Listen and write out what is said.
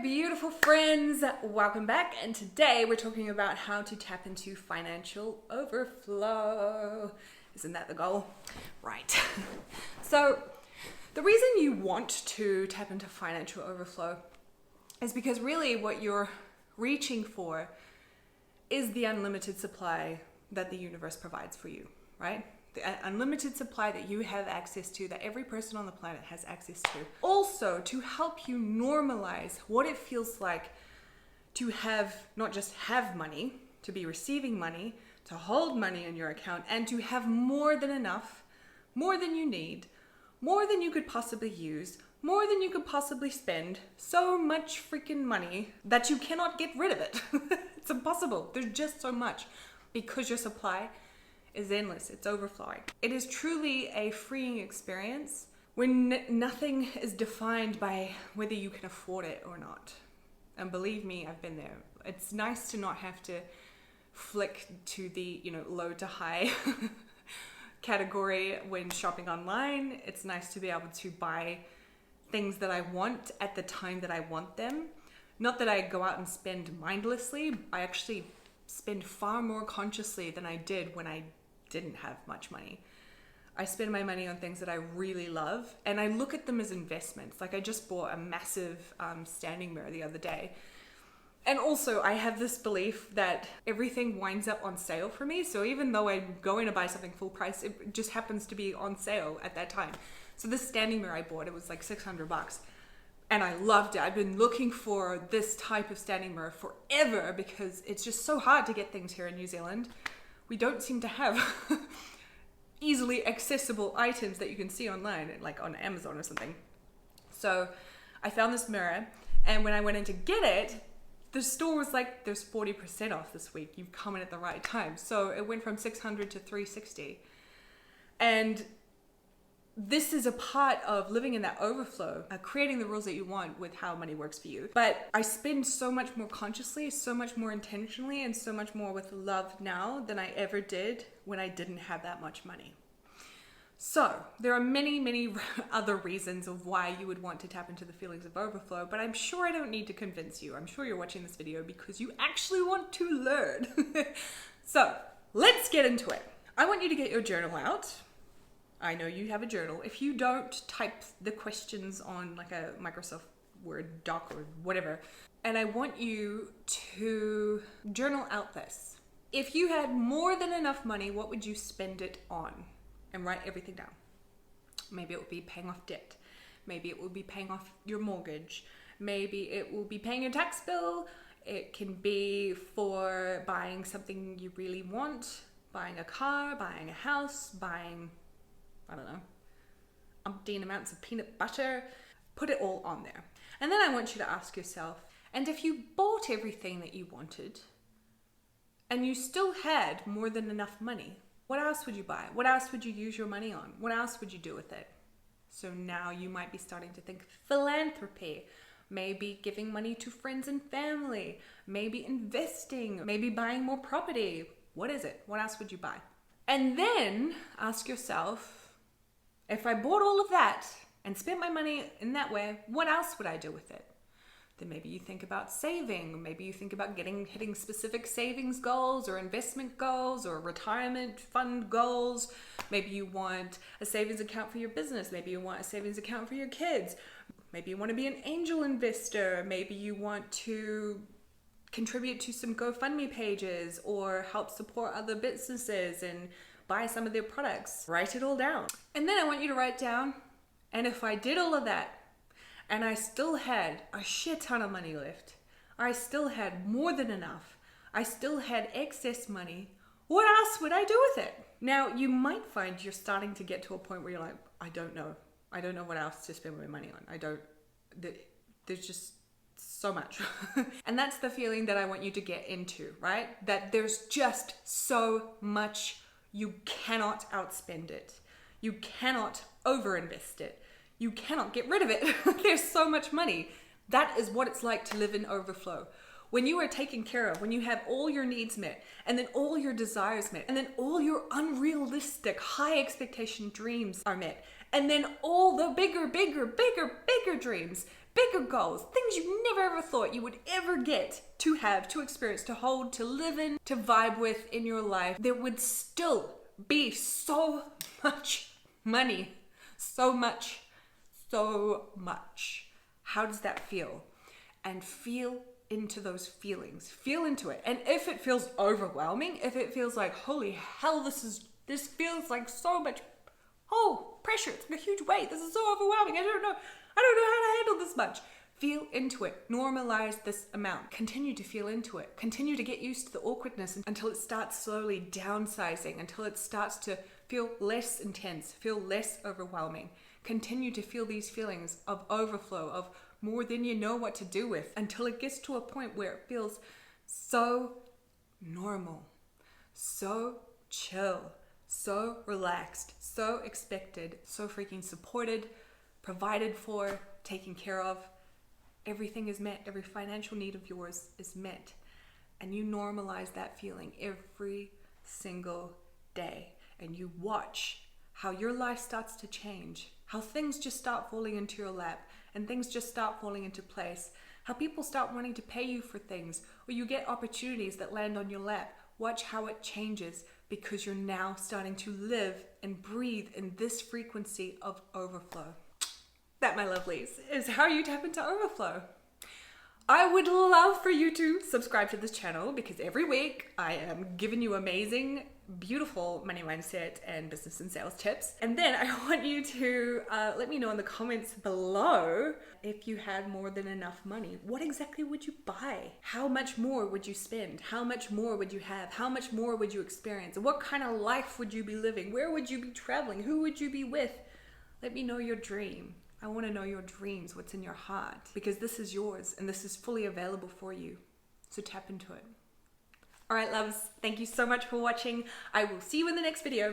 beautiful friends, welcome back, and today we're talking about how to tap into financial overflow. Isn't that the goal? Right. So the reason you want to tap into financial overflow is because really what you're reaching for is the unlimited supply that the universe provides for you, right? The unlimited supply that you have access to, that every person on the planet has access to. Also, to help you normalize what it feels like to have, not just have money, to be receiving money, to hold money in your account, and to have more than enough, more than you need, more than you could possibly use, more than you could possibly spend, so much freaking money that you cannot get rid of it. It's impossible. There's just so much because your supply is endless. It's overflowing. It is truly a freeing experience when nothing is defined by whether you can afford it or not. And believe me, I've been there. It's nice to not have to flick to the, low to high category when shopping online. It's nice to be able to buy things that I want at the time that I want them. Not that I go out and spend mindlessly. I actually spend far more consciously than I did when I didn't have much money. I spend my money on things that I really love, and I look at them as investments. Like I just bought a massive standing mirror the other day. And also I have this belief that everything winds up on sale for me. So even though I'm going to buy something full price, it just happens to be on sale at that time. So this standing mirror I bought, it was like $600. And I loved it. I've been looking for this type of standing mirror forever because it's just so hard to get things here in New Zealand. We don't seem to have easily accessible items that you can see online, like on Amazon or something. So I found this mirror, and when I went in to get it, the store was like, there's 40% off this week. You've come in at the right time. So it went from $600 to $360. And this is a part of living in that overflow, creating the rules that you want with how money works for you. But I spend so much more consciously, so much more intentionally, and so much more with love now than I ever did when I didn't have that much money. So there are many, many other reasons of why you would want to tap into the feelings of overflow, but I'm sure I don't need to convince you. I'm sure you're watching this video because you actually want to learn. So let's get into it. I want you to get your journal out. I know you have a journal. If you don't, type the questions on like a Microsoft Word doc or whatever. And I want you to journal out this. If you had more than enough money, what would you spend it on? And write everything down. Maybe it would be paying off debt. Maybe it would be paying off your mortgage. Maybe it will be paying your tax bill. It can be for buying something you really want, buying a car, buying a house, buying, I don't know, umpteen amounts of peanut butter. Put it all on there. And then I want you to ask yourself, and if you bought everything that you wanted and you still had more than enough money, what else would you buy? What else would you use your money on? What else would you do with it? So now you might be starting to think philanthropy, maybe giving money to friends and family, maybe investing, maybe buying more property. What is it? What else would you buy? And then ask yourself, if I bought all of that and spent my money in that way, what else would I do with it? Then maybe you think about saving. Maybe you think about hitting specific savings goals or investment goals or retirement fund goals. Maybe you want a savings account for your business. Maybe you want a savings account for your kids. Maybe you want to be an angel investor. Maybe you want to contribute to some GoFundMe pages or help support other businesses and buy some of their products. Write it all down. And then I want you to write down, and if I did all of that and I still had a shit ton of money left, I still had more than enough, I still had excess money, what else would I do with it? Now, you might find you're starting to get to a point where you're like, I don't know what else to spend my money on. There's just so much. And that's the feeling that I want you to get into, right? That there's just so much. You cannot outspend it. You cannot overinvest it. You cannot get rid of it. There's so much money. That is what it's like to live in overflow. When you are taken care of, when you have all your needs met, and then all your desires met, and then all your unrealistic, high expectation dreams are met, and then all the bigger dreams bigger goals, things you never ever thought you would ever get to have, to experience, to hold, to live in, to vibe with in your life. There would still be so much money, so much. How does that feel? And feel into those feelings. Feel into it. And if it feels overwhelming, if it feels like, holy hell, this feels like so much, pressure. It's like a huge weight. This is so overwhelming. I don't know how to handle this much. Feel into it. Normalize this amount. Continue to feel into it. Continue to get used to the awkwardness until it starts slowly downsizing, until it starts to feel less intense, feel less overwhelming. Continue to feel these feelings of overflow, of more than you know what to do with, until it gets to a point where it feels so normal, so chill, so relaxed, so expected, so freaking supported, provided for, taken care of. Everything is met. Every financial need of yours is met. And you normalize that feeling every single day. And you watch how your life starts to change, how things just start falling into your lap and things just start falling into place, how people start wanting to pay you for things, or you get opportunities that land on your lap. Watch how it changes because you're now starting to live and breathe in this frequency of overflow. That, my lovelies, is how you tap into overflow. I would love for you to subscribe to this channel because every week I am giving you amazing, beautiful money mindset and business and sales tips. And then I want you to let me know in the comments below if you had more than enough money. What exactly would you buy? How much more would you spend? How much more would you have? How much more would you experience? What kind of life would you be living? Where would you be traveling? Who would you be with? Let me know your dream. I want to know your dreams, what's in your heart, because this is yours and this is fully available for you. So tap into it. All right, loves, thank you so much for watching. I will see you in the next video.